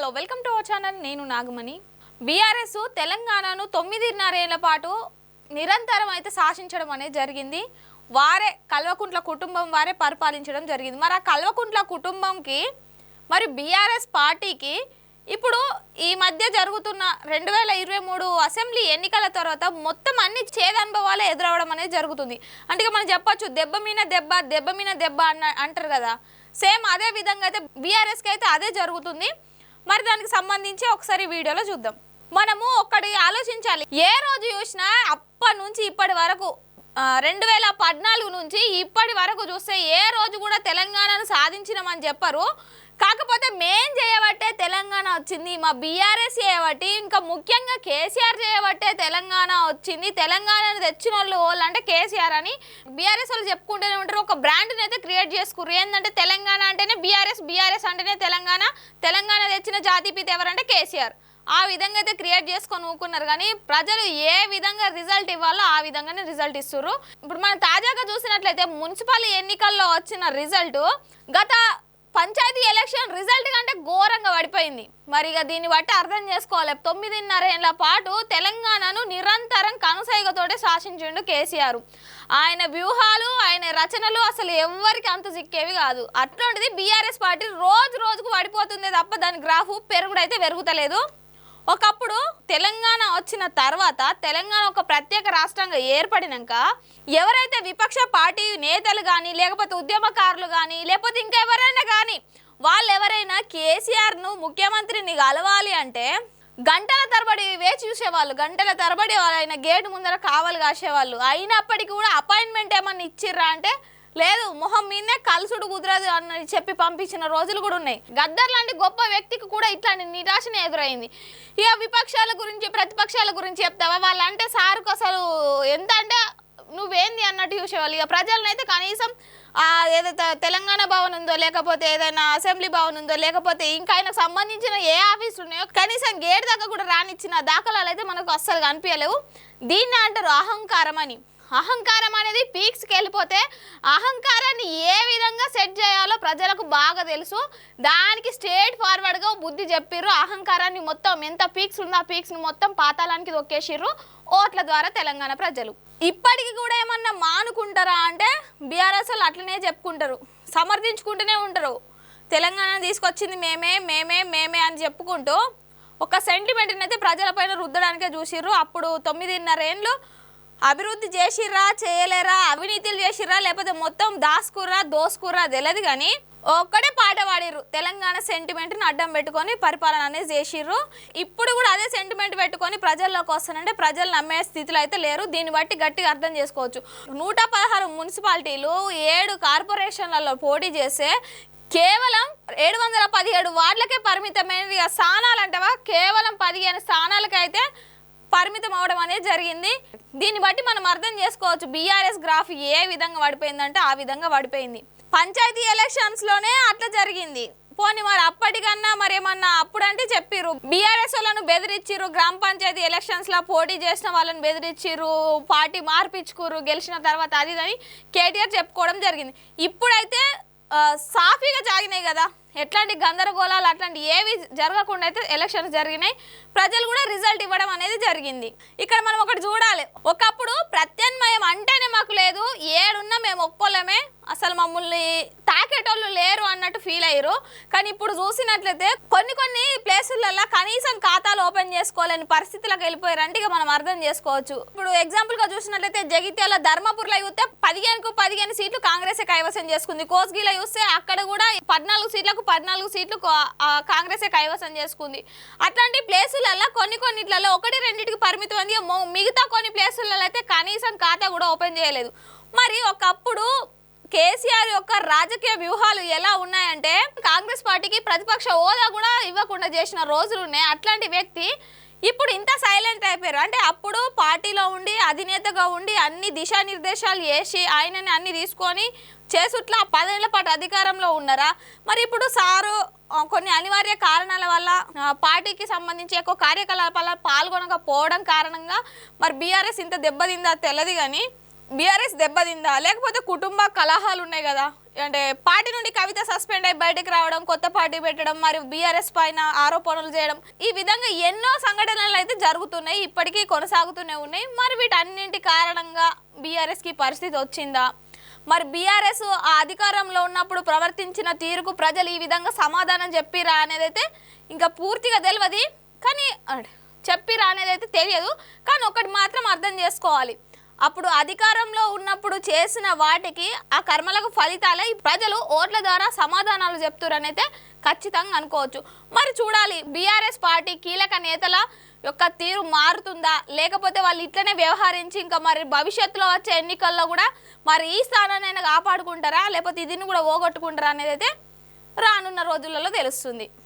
Hello welcome to our channel. నేను Nagamani. BRS తెలంగాణను 9.5 ఏళ్ల పాటు నిరంతరం అయితే శాసించడం అనేది జరిగింది. వారే కల్వకుంట్ల కుటుంబం వారే పరిపాలించడం జరిగింది. మరి ఆ కల్వకుంట్ల కుటుంబంకి మరి బీఆర్ఎస్ పార్టీకి ఇప్పుడు ఈ మధ్య జరుగుతున్న 2023 అసెంబ్లీ ఎన్నికల తర్వాత మొత్తం అన్ని చేదనుభవాలే ఎదురవడం అనేది జరుగుతుంది. అంటే మనం చెప్పొచ్చు దెబ్బ మీద దెబ్బ దెబ్బ మీద దెబ్బ అంటారు కదా. సేమ్ అదే విధంగా అయితే బీఆర్ఎస్కి అయితే అదే జరుగుతుంది. మరి దానికి సంబంధించి ఒకసారి వీడియోలో చూద్దాం. మనము ఒక్కటి ఆలోచించాలి. ఏ రోజు చూసినా అప్పటి నుంచి ఇప్పటి వరకు 2014 నుంచి ఇప్పటి వరకు చూస్తే ఏ రోజు కూడా తెలంగాణను సాధించినామని చెప్పరు. కాకపోతే మేం చేయబట్టే తెలంగాణ వచ్చింది, మా బీఆర్ఎస్ చేయబట్టి, ఇంకా ముఖ్యంగా కేసీఆర్ చేయబట్టే తెలంగాణ వచ్చింది, తెలంగాణను తెచ్చిన వాళ్ళు అంటే కేసీఆర్ అని బీఆర్ఎస్ వాళ్ళు చెప్పుకుంటూనే ఉంటారు. ఒక బ్రాండ్ని అయితే క్రియేట్ చేసుకుర్రు. ఏంటంటే తెలంగాణ అంటేనే బీఆర్ఎస్, బీఆర్ఎస్ అంటేనే తెలంగాణ, తెలంగాణ తెచ్చిన జాతిపిత ఎవరంటే కేసీఆర్. ఆ విధంగా అయితే క్రియేట్ చేసుకొని ఊకున్నారు. కానీ ప్రజలు ఏ విధంగా రిజల్ట్ ఇవ్వాలో ఆ విధంగానే రిజల్ట్ ఇస్తున్నారు. ఇప్పుడు మనం తాజాగా చూసినట్లయితే మున్సిపల్ ఎన్నికల్లో వచ్చిన రిజల్ట్ గత పంచాయతీ ఎలక్షన్ రిజల్ట్ కంటే ఘోరంగా పడిపోయింది. మరి ఇక దీన్ని బట్టి అర్థం చేసుకోవాలి, 9.5 ఏళ్ల పాటు తెలంగాణను నిరంతరం కనుసైగతోటే శాసించిండు కేసీఆర్. ఆయన వ్యూహాలు, ఆయన రచనలు అసలు ఎవరికి అంత చిక్కేవి కాదు. అట్లాంటిది బీఆర్ఎస్ పార్టీ రోజు రోజుకు పడిపోతుంది తప్ప దాని గ్రాఫ్ పెరుగుడైతే పెరుగుతలేదు. ఒకప్పుడు తెలంగాణ వచ్చిన తర్వాత తెలంగాణ ఒక ప్రత్యేక రాష్ట్రంగా ఏర్పడినాక ఎవరైతే విపక్ష పార్టీ నేతలు కానీ లేకపోతే ఉద్యమకారులు కానీ లేకపోతే ఇంకా ఎవరైనా కానీ వాళ్ళు ఎవరైనా కేసీఆర్ను ముఖ్యమంత్రిని కలవాలి అంటే గంటల తరబడి వేచి చూసేవాళ్ళు, గంటల తరబడి ఆయన గేటు ముందర కావలు కాసేవాళ్ళు. అయినప్పటికీ కూడా అపాయింట్మెంట్ ఏమన్నా ఇచ్చిర్రా అంటే లేదు, మొహం మీదనే కలుసుడు కుదరదు అని చెప్పి పంపించిన రోజులు కూడా ఉన్నాయి. గద్దర్ లాంటి గొప్ప వ్యక్తికి కూడా ఇట్లాంటి నిరాశనే ఎదురైంది. ఇక విపక్షాల గురించి ప్రతిపక్షాల గురించి చెప్తావా, వాళ్ళంటే సార్కు అసలు ఎంత అంటే నువ్వేంది అన్నట్టు చూసేవాళ్ళు. ఇక ప్రజలనైతే కనీసం ఏదైతే తెలంగాణ భవన్ ఉందో లేకపోతే ఏదైనా అసెంబ్లీ భవన్ ఉందో లేకపోతే ఇంకా ఆయనకు సంబంధించిన ఏ ఆఫీసులు ఉన్నాయో కనీసం గేట్ దాకా కూడా రానిచ్చిన దాఖలాలు అయితే మనకు అస్సలు కనిపించలేవు. దీన్ని అంటారు అహంకారం అని. అహంకారం అనేది పీక్స్కి వెళ్ళిపోతే అహంకారాన్ని ఏ విధంగా సెట్ చేయాలో ప్రజలకు బాగా తెలుసు. దానికి స్ట్రేట్ ఫార్వర్డ్గా బుద్ధి చెప్పిర్రు. అహంకారాన్ని మొత్తం ఎంత పీక్స్ ఉందో ఆ పీక్స్ని మొత్తం పాతాళానికి దొక్కేసిర్రు ఓట్ల ద్వారా తెలంగాణ ప్రజలు. ఇప్పటికి కూడా ఏమన్నా మానుకుంటారా అంటే బీఆర్ఎస్ వాళ్ళు అట్లనే చెప్పుకుంటారు, సమర్థించుకుంటూనే ఉంటారు. తెలంగాణ తీసుకొచ్చింది మేమే మేమే మేమే అని చెప్పుకుంటూ ఒక సెంటిమెంట్ని అయితే ప్రజలపైన రుద్దడానికే చూసిర్రు. అప్పుడు 9.5 ఏళ్ళు అభివృద్ధి చేసిర్రా చేయలేరా, అవినీతిలు చేసిర్రా లేకపోతే మొత్తం దాసుకుర్రా దోసుకుర్రా తెలియదు. కానీ ఒక్కడే పాట పాడిర్రు, తెలంగాణ సెంటిమెంట్ని అడ్డం పెట్టుకొని పరిపాలన అనేది చేసిర్రు. ఇప్పుడు కూడా అదే సెంటిమెంట్ పెట్టుకొని ప్రజల్లోకి వస్తానంటే ప్రజలు నమ్మే స్థితిలో అయితే లేరు. దీన్ని బట్టి గట్టిగా అర్థం చేసుకోవచ్చు. 116 మున్సిపాలిటీలు 7 కార్పొరేషన్లలో పోటీ చేస్తే కేవలం 717 వార్డులకే పరిమితమైన స్థానాలు అంటవా కేవలం 15 స్థానాలకైతే పరిమితం అవడం అనేది జరిగింది. దీన్ని బట్టి మనం అర్థం చేసుకోవచ్చు బీఆర్ఎస్ గ్రాఫ్ ఏ విధంగా పడిపోయిందంటే ఆ విధంగా పడిపోయింది. పంచాయతీ ఎలక్షన్స్లోనే అట్లా జరిగింది. పోనీ మరి అప్పటికన్నా మరి ఏమన్నా అప్పుడంటే చెప్పిర్రు బీఆర్ఎస్ వాళ్ళను బెదిరించిర్రు, గ్రామ పంచాయతీ ఎలక్షన్స్లో పోటీ చేసిన వాళ్ళని బెదిరించిర్రు, పార్టీ మార్పించుకుర్రు గెలిచిన తర్వాత అది అని కేటీఆర్ చెప్పుకోవడం జరిగింది. ఇప్పుడైతే సాఫీగా జరిగినాయి కదా, ఎట్లాంటి గందరగోళాలు అట్లాంటి ఏవి జరగకుండా అయితే ఎలక్షన్స్ జరిగినాయి. ప్రజలు కూడా రిజల్ట్ ఇవ్వడం అనేది జరిగింది. ఇక్కడ మనం ఒకటి చూడాలి, ఒకప్పుడు ప్రత్యామ్నాయం అంటేనే మాకు లేదు, ఏడున్నా మేము ఒక్కోలేమే, అసలు మమ్మల్ని తాకేటోళ్ళు లేరు అన్నట్టు ఫీల్ అయ్యారు. కానీ ఇప్పుడు చూసినట్లయితే కొన్ని ప్లేసులలో కనీసం ఖాతాలు ఓపెన్ చేసుకోలేని పరిస్థితులకు వెళ్ళిపోయారంటే ఇక మనం అర్థం చేసుకోవచ్చు. ఇప్పుడు ఎగ్జాంపుల్గా చూసినట్లయితే జగిత్యాల ధర్మపురిలో చూస్తే 15కు 15 సీట్లు కాంగ్రెస్ కైవసం చేసుకుంది. కోస్గిలో చూస్తే అక్కడ కూడా 14 సీట్లకు 14 సీట్లు కాంగ్రెసే కైవసం చేసుకుంది. అట్లాంటి ప్లేసులలో కొన్నిట్లలో 1-2కి పరిమితం అంది. మిగతా కొన్ని ప్లేసులలో అయితే కనీసం ఖాతా కూడా ఓపెన్ చేయలేదు. మరి ఒకప్పుడు కేసీఆర్ యొక్క రాజకీయ వ్యూహాలు ఎలా ఉన్నాయంటే కాంగ్రెస్ పార్టీకి ప్రతిపక్ష హోదా కూడా ఇవ్వకుండా చేసిన రోజులు ఉన్నాయి. అట్లాంటి వ్యక్తి ఇప్పుడు ఇంత సైలెంట్ అయిపోయారు. అంటే అప్పుడు పార్టీలో ఉండి అధినేతగా ఉండి అన్ని దిశానిర్దేశాలు చేసి ఆయనని అన్ని తీసుకొని చేసుట్లా 10 ఏళ్ల పాటు అధికారంలో ఉన్నారా? మరి ఇప్పుడు సారు కొన్ని అనివార్య కారణాల వల్ల పార్టీకి సంబంధించి ఎక్కువ కార్యకలాపాల పాల్గొనకపోవడం కారణంగా మరి బీఆర్ఎస్ ఇంత దెబ్బతిందా తెలియదు. కానీ బీఆర్ఎస్ దెబ్బతిందా లేకపోతే కుటుంబ కలహాలు ఉన్నాయి కదా, అంటే పార్టీ నుండి కవిత సస్పెండ్ అయి బయటకు రావడం, కొత్త పార్టీ పెట్టడం, మరి బీఆర్ఎస్ పైన ఆరోపణలు చేయడం, ఈ విధంగా ఎన్నో సంఘటనలు అయితే జరుగుతున్నాయి, ఇప్పటికీ కొనసాగుతూనే ఉన్నాయి. మరి వీటన్నింటి కారణంగా బీఆర్ఎస్కి పరిస్థితి వచ్చిందా, మరి బీఆర్ఎస్ ఆ అధికారంలో ఉన్నప్పుడు ప్రవర్తించిన తీరుకు ప్రజలు ఈ విధంగా సమాధానం చెప్పిరా అనేది అయితే ఇంకా పూర్తిగా తెలియదు. కానీ చెప్పిరా అనేది అయితే తెలియదు. కానీ ఒకటి మాత్రం అర్థం చేసుకోవాలి, అప్పుడు అధికారంలో ఉన్నప్పుడు చేసిన వాటికి ఆ కర్మలకు ఫలితాలే ప్రజలు ఓట్ల ద్వారా సమాధానాలు చెప్తారనైతే ఖచ్చితంగా అనుకోవచ్చు. మరి చూడాలి బీఆర్ఎస్ పార్టీ కీలక నేతల యొక్క తీరు మారుతుందా, లేకపోతే వాళ్ళు ఇట్లనే వ్యవహరించి ఇంకా మరి భవిష్యత్తులో వచ్చే ఎన్నికల్లో కూడా మరి ఈ స్థానాన్ని కాపాడుకుంటారా, లేకపోతే ఇదిని కూడా పోగొట్టుకుంటారా అనేది అయితే రానున్న రోజులలో తెలుస్తుంది.